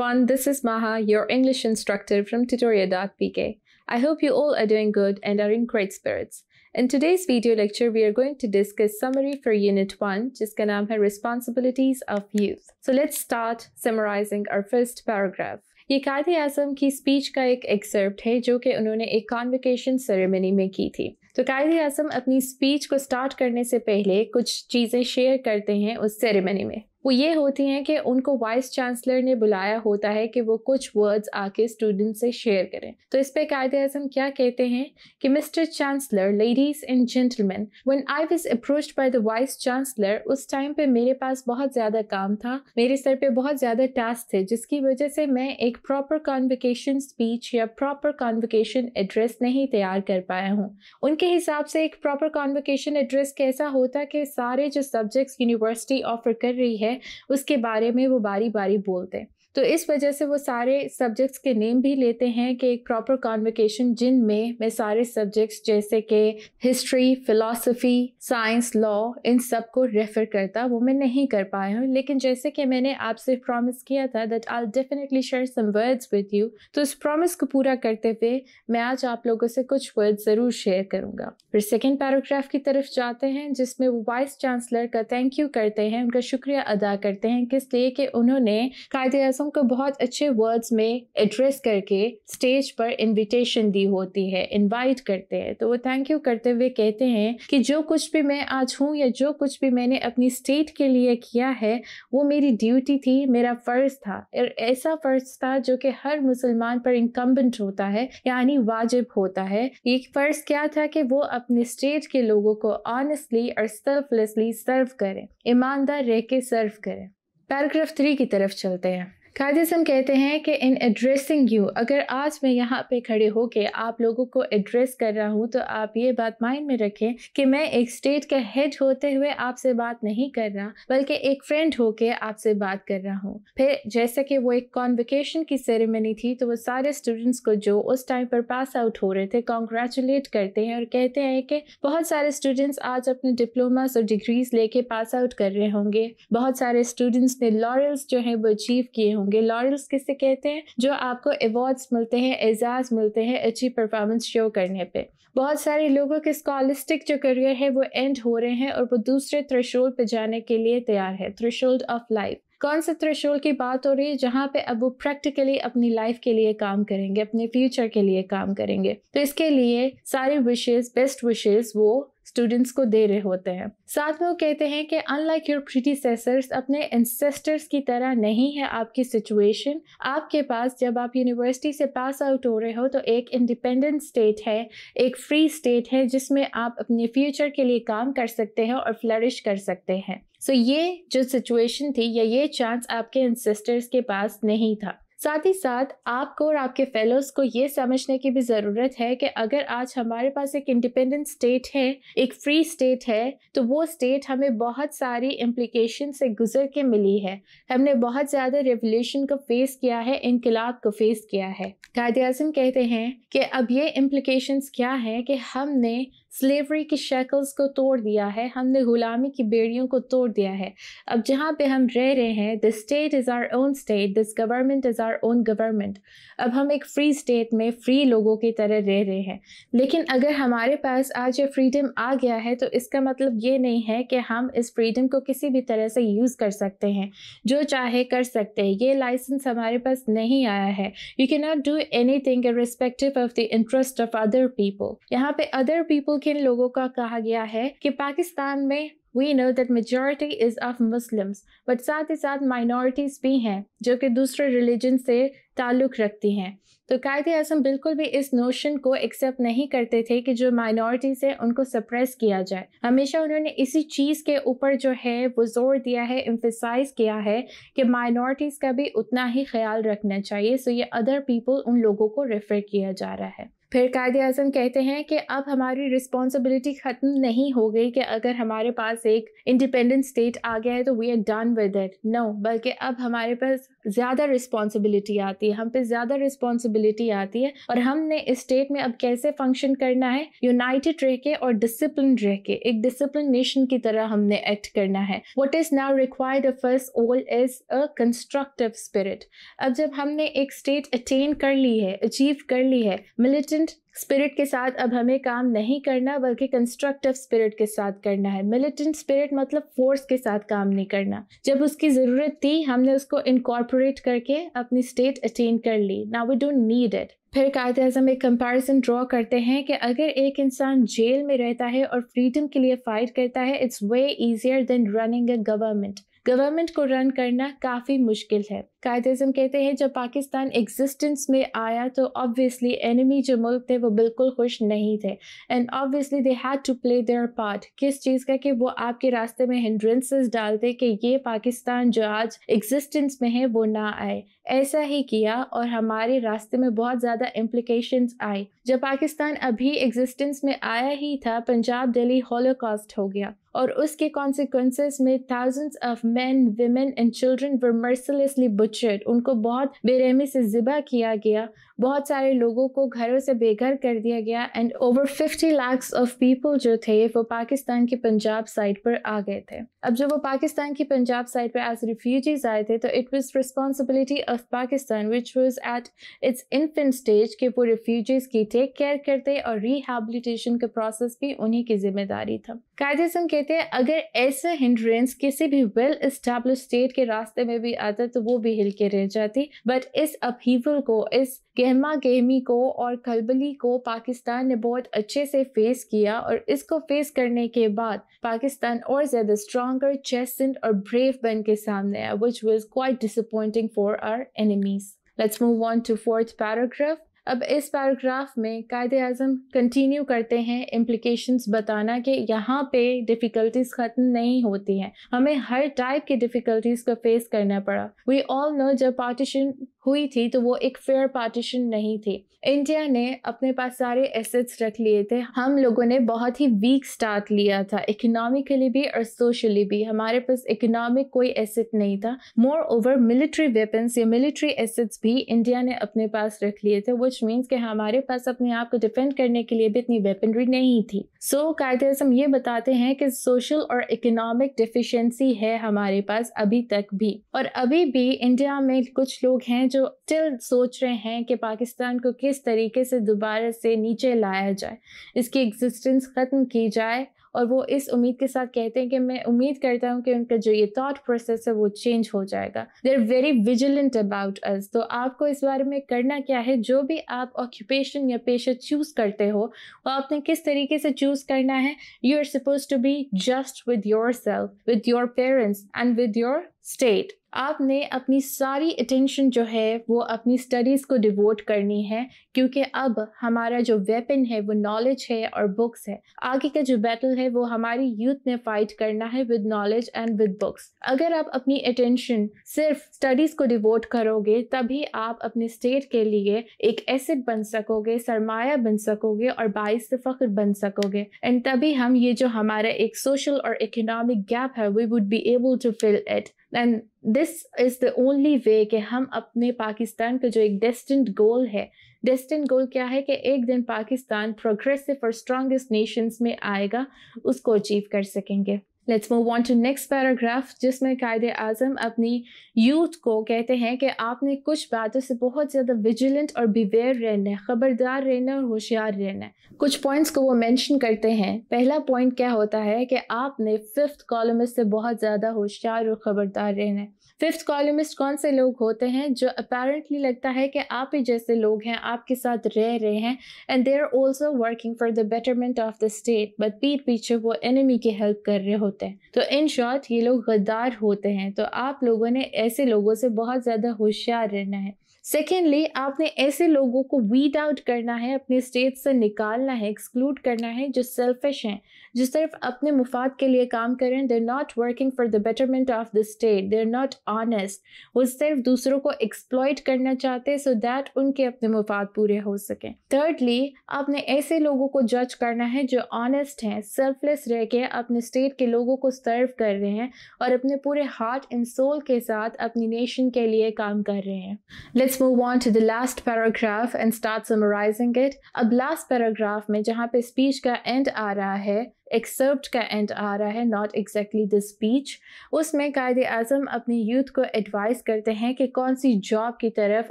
everyone, this is Maha, your English instructor from Tutoria.pk. I hope you all are doing good and are in great spirits. In today's video lecture, we are going to discuss summary for Unit 1, जिसका नाम है Responsibilities of Youth. So let's start summarizing our first paragraph. ये कायदे आज़म की speech का एक excerpt है जो कि उन्होंने एक कॉन्वोकेशन सेरेमनी में की थी। तो कायदे आज़म अपनी स्पीच को स्टार्ट करने से पहले कुछ चीज़ें शेयर करते हैं उस सेरेमनी में। वो ये होती हैं कि उनको वाइस चांसलर ने बुलाया होता है कि वो कुछ वर्ड्स आके स्टूडेंट से शेयर करें। तो इस पे कायदे आज़म क्या कहते हैं कि mister chancellor, ladies and gentleman, when I was approached by the vice chancellor, उस टाइम पे मेरे पास बहुत ज़्यादा काम था, मेरे सर पे बहुत ज़्यादा टास्क थे, जिसकी वजह से मैं एक प्रॉपर कॉन्वोकेशन स्पीच या प्रॉपर कॉन्वोकेशन एड्रेस नहीं तैयार कर पाया हूँ। उनके हिसाब से एक प्रॉपर कॉन्वोकेशन एड्रेस कैसा होता कि सारे जो सब्जेक्ट्स यूनिवर्सिटी ऑफर कर रही है उसके बारे में वो बारी बारी बोलते हैं। तो इस वजह से वो सारे सब्जेक्ट्स के नेम भी लेते हैं कि एक प्रॉपर कॉन्वोकेशन जिनमें मैं सारे सब्जेक्ट्स जैसे कि हिस्ट्री, फिलॉसफी, साइंस, लॉ, इन सब को रेफर करता, वो मैं नहीं कर पाया हूँ। लेकिन जैसे कि मैंने आपसे प्रॉमिस किया था that I will definitely share some words with you, तो इस प्रॉमिस को पूरा करते हुए मैं आज आप लोगों से कुछ वर्ड्स ज़रूर शेयर करूँगा। फिर सेकेंड पैराग्राफ की तरफ जाते हैं जिसमें वो वाइस चांसलर का थैंक यू करते हैं, उनका शुक्रिया अदा करते हैं, किस लिए कि उन्होंने कायदे आज़म को बहुत अच्छे वर्ड्स में एड्रेस करके स्टेज पर इनविटेशन दी होती है, इनवाइट करते हैं। तो वो थैंक यू करते हुए कहते हैं कि जो कुछ भी मैं आज हूँ या जो कुछ भी मैंने अपनी स्टेट के लिए किया है वो मेरी ड्यूटी थी, मेरा फ़र्ज़ था, और ऐसा फ़र्ज़ था जो कि हर मुसलमान पर इनकम्बेंट होता है, यानी वाजिब होता है। ये फ़र्ज़ क्या था कि वो अपने स्टेट के लोगों को ऑनेस्टली और सेल्फलेसली सर्व करें, ईमानदार रह के सर्व करें। पैराग्राफ 3 की तरफ चलते हैं। कायदे आज़म कहते हैं कि इन एड्रेसिंग यू, अगर आज मैं यहाँ पे खड़े होके आप लोगों को एड्रेस कर रहा हूँ तो आप ये बात माइंड में रखें कि मैं एक स्टेट का हेड होते हुए आपसे बात नहीं कर रहा, बल्कि एक फ्रेंड होके आपसे बात कर रहा हूँ। फिर जैसे कि वो एक कॉन्वोकेशन की सेरेमनी थी तो वो सारे स्टूडेंट्स को जो उस टाइम पर पास आउट हो रहे थे कॉन्ग्रेचुलेट करते हैं और कहते हैं कि बहुत सारे स्टूडेंट्स आज अपने डिप्लोमास और डिग्रीज लेके पास आउट कर रहे होंगे, बहुत सारे स्टूडेंट्स ने लॉरेल्स जो है वो अचीव किए होंगे। लॉरेल्स किसे कहते हैं? जो आपको अवार्ड्स मिलते हैं, एजाज मिलते हैं अच्छी परफॉर्मेंस शो करने पे। बहुत सारे लोगों के स्कॉलिस्टिक जो करियर है वो एंड हो रहे हैं और वो दूसरे थ्रेशोल्ड पे जाने के लिए तैयार है, थ्रेशोल्ड ऑफ लाइफ। कौन से थ्रेशोल्ड की बात हो रही है? जहाँ पे अब वो प्रैक्टिकली अपनी लाइफ के लिए काम करेंगे, अपने फ्यूचर के लिए काम करेंगे। तो इसके लिए सारे विशेस, बेस्ट विशेस वो स्टूडेंट्स को दे रहे होते हैं। साथ में वो कहते हैं कि अनलाइक योर प्रीडिसेसर्स, अपने एंसेस्टर्स की तरह नहीं है आपकी सिचुएशन। आपके पास जब आप यूनिवर्सिटी से पास आउट हो रहे हो तो एक इंडिपेंडेंट स्टेट है, एक फ्री स्टेट है जिसमें आप अपने फ्यूचर के लिए काम कर सकते हैं और फ्लरिश कर सकते हैं। सो ये जो सिचुएशन थी या ये चांस आपके एंसेस्टर्स के पास नहीं था। साथ ही साथ आपको और आपके फेलोज को ये समझने की भी ज़रूरत है कि अगर आज हमारे पास एक इंडिपेंडेंट स्टेट है, एक फ्री स्टेट है, तो वो स्टेट हमें बहुत सारी इम्प्लिकेशन से गुजर के मिली है। हमने बहुत ज़्यादा रेवोल्यूशन को फेस किया है, इनकलाब को फेस किया है। कायदे आज़म कहते हैं कि अब ये इम्प्लिकेशंस क्या हैं कि हमने स्लेवरी की शैकल्स को तोड़ दिया है, हमने गुलामी की बेड़ियों को तोड़ दिया है। अब जहाँ पे हम रह रहे हैं, this state is our own state, this government is our own government. अब हम एक फ्री स्टेट में फ्री लोगों की तरह रह रहे हैं। लेकिन अगर हमारे पास आज ये फ्रीडम आ गया है तो इसका मतलब ये नहीं है कि हम इस फ्रीडम को किसी भी तरह से यूज़ कर सकते हैं, जो चाहे कर सकते हैं। ये लाइसेंस हमारे पास नहीं आया है। You can not do anything irrespective of the interest of other people. यहाँ पे अदर पीपल किन लोगों का कहा गया है कि पाकिस्तान में We know that majority is of Muslims, but साथ ही साथ minorities भी हैं जो कि दूसरे रिलीजन से ताल्लुक़ रखती हैं। तो कायदे आज़म बिल्कुल भी इस नोशन को एक्सेप्ट नहीं करते थे कि जो माइनॉरिटीज़ है उनको सप्रेस किया जाए। हमेशा उन्होंने इसी चीज़ के ऊपर जो है वो जोर दिया है, एम्फेसाइज किया है कि माइनॉरिटीज़ का भी उतना ही ख्याल रखना चाहिए। सो ये अदर पीपल उन लोगों को रेफर किया जा रहा है। फिर कायदे आज़म कहते हैं कि अब हमारी रिस्पॉन्सिबिलिटी ख़त्म नहीं हो गई कि अगर हमारे पास एक इंडिपेंडेंट स्टेट आ गया है तो we are done with it. No, बल्कि अब हमारे पास ज़्यादा रिस्पॉन्सिबिलिटी आती है, हम पे ज़्यादा रिस्पॉन्सिबिलिटी आती है और हमने इस स्टेट में अब कैसे फंक्शन करना है, यूनाइटेड रह के और डिसिप्लिन रह के, एक डिसिप्लिन नेशन की तरह हमने एक्ट करना है। What is now required of us all is a constructive spirit. अब जब हमने एक स्टेट अटेन कर ली है, अचीव कर ली है, मिलिटेंट स्पिरिट के साथ अब हमें काम नहीं करना बल्कि कंस्ट्रक्टिव स्पिरिट के साथ करना है। मिलिटेंट स्पिरिट मतलब फोर्स के साथ काम नहीं करना। जब उसकी ज़रूरत थी हमने उसको इनकॉर्पोरेट करके अपनी स्टेट अटेन कर ली। Now we don't need it. फिर कायदे आज़म एक कंपैरिजन ड्रॉ करते हैं कि अगर एक इंसान जेल में रहता है और फ्रीडम के लिए फाइट करता है, it's way easier than running a government. Government को रन करना काफ़ी मुश्किल है। कायदे आज़म कहते हैं जब पाकिस्तान एग्जिस्टेंस में आया तो ऑब्वियसली एनिमी जो मुल्क थे वो बिल्कुल खुश नहीं थे and obviously they had to play their part. किस चीज़ का कि वो आपके रास्ते में हिंड्रेंसेस डालते कि ये पाकिस्तान जो आज एग्जिस्टेंस में है वो ना आए। ऐसा ही किया और हमारे रास्ते में बहुत ज़्यादा इम्प्लिकेशंस आई। जब पाकिस्तान अभी एग्जिस्टेंस में आया ही था, पंजाब दिल्ली हॉलोकॉस्ट हो गया और उसके कॉन्सिक्वेंसेस में thousands of men, women and children were mercilessly butchered. उनको बहुत बेरहमी से ज़िबा किया गया, बहुत सारे लोगों को घरों से बेघर कर दिया गया and over 50 lakh of people जो थे वो पाकिस्तान की पंजाब साइड पर आ गए थे। अब जब वो पाकिस्तान की पंजाब साइड पर एज रिफ्यूजीज आए थे तो it was responsibility of Pakistan which was at its infant stage कि वो रिफ्यूजीज की टेक केयर करते और रिहैबिलिटेशन का प्रोसेस भी उन्हीं की जिम्मेदारी था। कायदे आज़म कहते हैं अगर ऐसा हिंड्रेंस किसी भी वेल एस्टैब्लिश स्टेट के रास्ते में भी आता तो वो भी हिल के रह जाती, बट इस अपहीवल को, इस गहमा गहमी को और खलबली को पाकिस्तान ने बहुत अच्छे से फेस किया और इसको फेस करने के बाद पाकिस्तान और ज़्यादा स्ट्रॉन्गर, चेस्टेंड और ब्रेव बन के सामने आया, which was quite disappointing for our enemies. Let's move on to fourth paragraph. अब इस पैराग्राफ में कायदे आज़म कंटिन्यू करते हैं इम्प्लिकेशंस बताना कि यहाँ पे डिफ़िकल्टीज ख़त्म नहीं होती हैं, हमें हर टाइप की डिफ़िकल्टीज को फेस करना पड़ा। वी ऑल नो जब पार्टीशन हुई थी तो वो एक फेयर पार्टीशन नहीं थी। इंडिया ने अपने पास सारे एसेट्स रख लिए थे, हम लोगों ने बहुत ही वीक स्टार्ट लिया था, इकोनॉमिकली भी और सोशली भी। हमारे पास इकोनॉमिक कोई एसेट नहीं था। मोर ओवर मिलिट्री वेपन्स या मिलिट्री एसेट्स भी इंडिया ने अपने पास रख लिए थे, विच मीन्स कि हमारे पास अपने आप को डिफेंड करने के लिए भी इतनी वेपनरी नहीं थी। सो कायदे आज़म ये बताते हैं कि सोशल और इकोनॉमिक डिफिशिएंसी है हमारे पास अभी तक भी, और अभी भी इंडिया में कुछ लोग हैं जो स्टिल सोच रहे हैं कि पाकिस्तान को किस तरीके से दोबारा से नीचे लाया जाए, इसकी एग्जिस्टेंस ख़त्म की जाए, और वो इस उम्मीद के साथ कहते हैं कि मैं उम्मीद करता हूँ कि उनका जो ये थॉट प्रोसेस है वो चेंज हो जाएगा। They are very vigilant about us. तो आपको इस बारे में करना क्या है, जो भी आप ऑक्यूपेशन या पेशा चूज़ करते हो वो आपने किस तरीके से चूज़ करना है। You are suppose to be just with your self, with your parents and with your state. आपने अपनी सारी अटेंशन जो है वो अपनी स्टडीज़ को डिवोट करनी है, क्योंकि अब हमारा जो वेपन है वो नॉलेज है और बुक्स है। आगे का जो बैटल है वो हमारी यूथ ने फाइट करना है with knowledge and with books. अगर आप अपनी अटेंशन सिर्फ स्टडीज़ को डिवोट करोगे तभी आप अपने स्टेट के लिए एक एसेट बन सकोगे, सरमाया बन सकोगे और बाइस फ़ख्र बन सकोगे। एंड तभी हम ये जो हमारा एक सोशल और इकोनॉमिक गैप है we would be able to fill it. And this is the only way कि हम अपने पाकिस्तान का जो एक डेस्टिन्ड गोल है, डेस्टिन्ड गोल क्या है कि एक दिन पाकिस्तान प्रोग्रेसिव और स्ट्रॉन्गेस्ट नेशंस में आएगा, उसको अचीव कर सकेंगे। Let's move on to next paragraph, जिसमें कायदे आज़म अपनी यूथ को कहते हैं कि आपने कुछ बातों से बहुत ज़्यादा विजिलेंट और बिवेयर रहना है, ख़बरदार रहना और होशियार रहना है। कुछ पॉइंट्स को वो मेंशन करते हैं। पहला पॉइंट क्या होता है कि आपने फिफ्थ कॉलमिस्ट से बहुत ज़्यादा होशियार और ख़बरदार रहना है। फिफ्थ कॉलमिस्ट कौन से लोग होते हैं? जो अपेरेंटली लगता है कि आप ही जैसे लोग हैं, आपके साथ रह रहे हैं and they are also working for the betterment of the state, but पीठ पीछे वो एनिमी की हेल्प कर रहे होते हैं। तो इन शॉर्ट ये लोग गद्दार होते हैं। तो आप लोगों ने ऐसे लोगों से बहुत ज़्यादा होशियार रहना है। सेकेंडली, आपने ऐसे लोगों को वीड आउट करना है, अपने स्टेट से निकालना है, एक्सक्लूड करना है जो सेल्फिश हैं, जो सिर्फ अपने मुफाद के लिए काम करें, they're not working for the betterment of the state, they're not honest, वो सिर्फ दूसरों को एक्सप्लॉइट करना चाहते so that उनके अपने मुफाद पूरे हो सकें। Thirdly, आपने ऐसे लोगों को जज करना है जो ऑनेस्ट हैं, सेल्फलेस रह के अपने स्टेट के लोगों को सर्व कर रहे हैं और अपने पूरे हार्ट एंड सोल के साथ अपनी नेशन के लिए काम कर रहे हैं। Let's move on to the last paragraph and start summarizing it. अब लास्ट पैराग्राफ में जहाँ पे स्पीच का एंड आ रहा है, एक्सर्प्ट का एंड आ रहा है, नॉट एग्जैक्टली द स्पीच, उसमें कायदे आज़म अपनी यूथ को एडवाइस करते हैं कि कौन सी जॉब की तरफ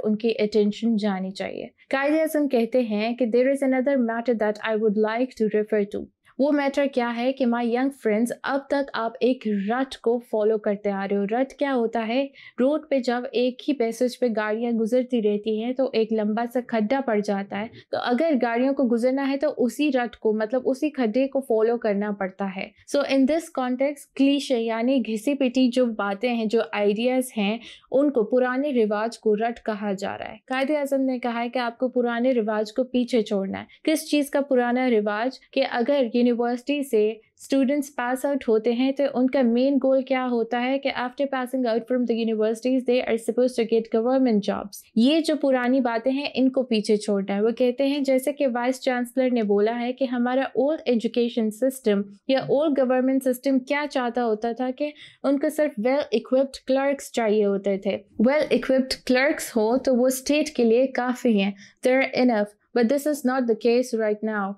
उनकी अटेंशन जानी चाहिए। कायदे आज़म कहते हैं कि there is another matter that I would like to refer to. वो मैटर क्या है कि माय यंग फ्रेंड्स, अब तक आप एक रट को फॉलो करते आ रहे हो। रट क्या होता है? रोड पे जब एक ही पैसेज पे गाड़ियां गुजरती रहती हैं तो एक लंबा सा खड्डा पड़ जाता है, तो अगर गाड़ियों को गुजरना है तो उसी रट को, मतलब उसी खड्डे को फॉलो करना पड़ता है। सो इन दिस कॉन्टेक्स्ट क्लीशे यानी घिसी पिटी जो बातें हैं, जो आइडियाज़ हैं, उनको, पुराने रिवाज को रट कहा जा रहा है। कायदे आज़म ने कहा है कि आपको पुराने रिवाज को पीछे छोड़ना है। किस चीज़ का पुराना रिवाज? कि अगर यूनिवर्सिटी से स्टूडेंट्स पास आउट होते हैं तो उनका मेन गोल क्या होता है कि after passing out from the universities they are supposed to get government jobs. ये जो पुरानी बातें हैं इनको पीछे छोड़ना है। वो कहते हैं, जैसे कि वाइस चांसलर ने बोला है कि हमारा ओल्ड एजुकेशन सिस्टम या ओल्ड गवर्नमेंट सिस्टम क्या चाहता होता था कि उनको सिर्फ वेल इक्विप्ड क्लर्क्स चाहिए होते थे। वेल इक्विप्ड क्लर्क्स हो तो वो स्टेट के लिए काफ़ी हैं, they are enough, but this is not the case right now.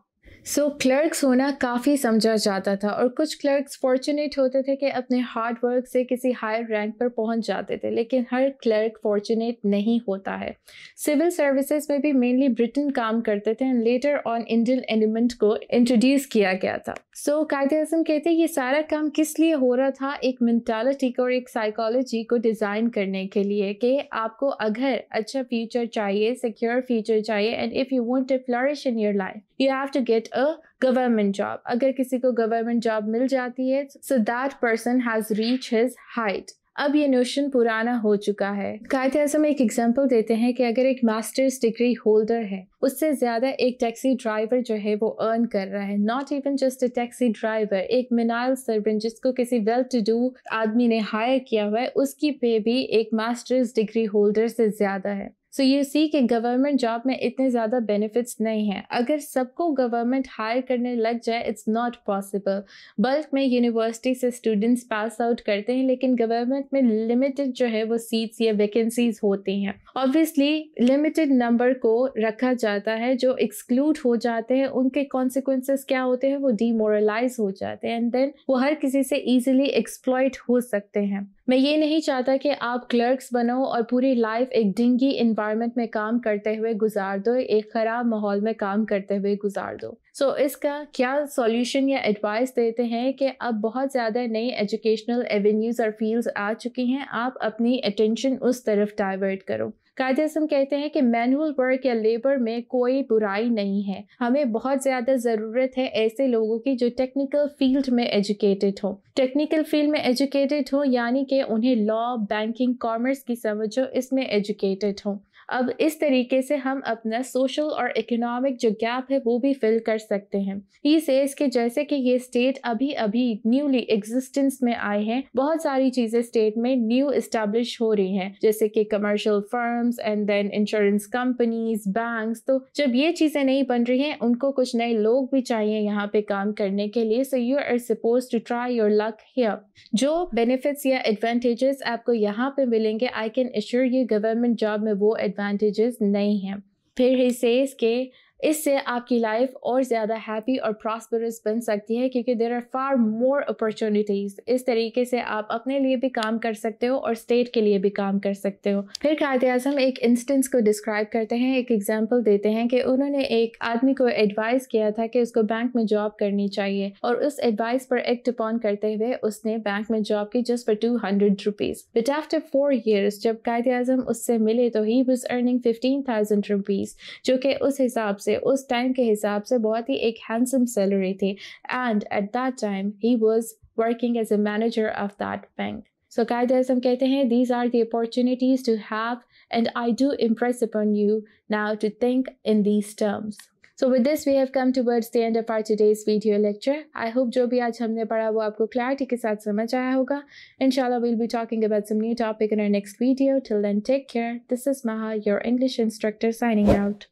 So clerks होना काफ़ी समझा जाता था और कुछ क्लर्क्स फॉर्चुनेट होते थे कि अपने हार्ड वर्क से किसी हायर रैंक पर पहुंच जाते थे, लेकिन हर क्लर्क फॉर्चुनेट नहीं होता है। सिविल सर्विसेज में भी मेनली ब्रिटेन काम करते थे and later on Indian element को इंट्रोड्यूस किया गया था। सो कायदे आज़म कहते हैं ये सारा काम किस लिए हो रहा था? एक मेंटालिटी को और एक साइकोलॉजी को डिज़ाइन करने के लिए कि आपको अगर अच्छा फ्यूचर चाहिए, सिक्योर फ्यूचर चाहिए, and if you want to flourish in your life you have to get a government job. अगर किसी को गवर्नमेंट जॉब मिल जाती है so that person has reach his height. अब ये नोशन पुराना हो चुका है। कायदे आज़म एक एग्जांपल देते हैं कि अगर एक मास्टर्स डिग्री होल्डर है, उससे ज़्यादा एक टैक्सी ड्राइवर जो है वो अर्न कर रहा है, not even just a taxi driver, एक मिनाइल सर्वेंट जिसको किसी वेल टू डू आदमी ने हायर किया हुआ है, उसकी पे भी एक मास्टर्स डिग्री होल्डर से ज़्यादा है। सो यू सी कि गवर्नमेंट जॉब में इतने ज़्यादा बेनिफिट्स नहीं हैं। अगर सबको गवर्नमेंट हायर करने लग जाए इट्स नॉट पॉसिबल। बल्क में यूनिवर्सिटी से स्टूडेंट्स पास आउट करते हैं, लेकिन गवर्नमेंट में लिमिटेड जो है वो सीट्स या वैकेंसीज होती हैं। ऑब्वियसली लिमिटेड नंबर को रखा जाता है, जो एक्सक्लूड हो जाते हैं उनके कॉन्सिक्वेंसेस क्या होते हैं? वो डीमोरलाइज हो जाते हैं एंड देन वो हर किसी से ईजिली एक्सप्लॉइट हो सकते हैं। मैं ये नहीं चाहता कि आप क्लर्क्स बनो और पूरी लाइफ एक डिंगी इन्वायरमेंट में काम करते हुए गुजार दो, एक ख़राब माहौल में काम करते हुए गुजार दो। सो इसका क्या सॉल्यूशन या एडवाइस देते हैं कि अब बहुत ज़्यादा नई एजुकेशनल एवेन्यूज़ और फील्ड्स आ चुकी हैं, आप अपनी अटेंशन उस तरफ डाइवर्ट करो। कायदे आज़म कहते हैं कि मैनुअल वर्क या लेबर में कोई बुराई नहीं है, हमें बहुत ज़्यादा ज़रूरत है ऐसे लोगों की जो टेक्निकल फील्ड में एजुकेटेड हो। टेक्निकल फील्ड में एजुकेटेड हो यानी कि उन्हें लॉ, बैंकिंग, कॉमर्स की समझ हो, इसमें एजुकेटेड हो। अब इस तरीके से हम अपना सोशल और इकोनॉमिक जो गैप है वो भी फिल कर सकते हैं। ही सेज कि जैसे कि ये स्टेट अभी अभी न्यूली एग्जिस्टेंस में आए हैं, बहुत सारी चीज़ें स्टेट में न्यू इस्टेब्लिश हो रही हैं, जैसे कि commercial firms and then insurance companies, banks. तो जब ये चीज़ें नहीं बन रही हैं, उनको कुछ नए लोग भी चाहिए यहाँ पे काम करने के लिए। So you are suppose to try your luck here. जो बेनिफिट्स या एडवांटेजेस आपको यहाँ पे मिलेंगे, I can assure you government job में वो एडवांटेजेस नहीं हैं। फिर ही सेज के इससे आपकी लाइफ और ज़्यादा हैप्पी और प्रॉस्परस बन सकती है, क्योंकि there are far more opportunities. इस तरीके से आप अपने लिए भी काम कर सकते हो और स्टेट के लिए भी काम कर सकते हो। फिर कायदे आज़म एक इंस्टेंस को डिस्क्राइब करते हैं, एक एग्जांपल देते हैं कि उन्होंने एक आदमी को एडवाइस किया था कि उसको बैंक में जॉब करनी चाहिए, और उस एडवाइस पर एक्ट अपॉन करते हुए उसने बैंक में जॉब की just for 200 rupees. But after 4 years जब कायदे आज़म उससे मिले तो ही वॉज अर्निंग 15,000 रुपीज़, जो कि उस हिसाब से, उस टाइम के हिसाब से बहुत ही एक हैंडसम सैलरी थी। And at that time he was working as a manager of that bank. So Quaid-e Azam कहते हैं, these are the opportunities to have and I do impress upon you now to think in these terms. So with this we have come towards the end of our today's video lecture. I hope जो भी आज हमने पढ़ा वो आपको clarity के साथ समझ आया होगा. Inshallah we'll be talking about some new topic in our next video. Till then, take care. This is Maha, your English instructor, signing out.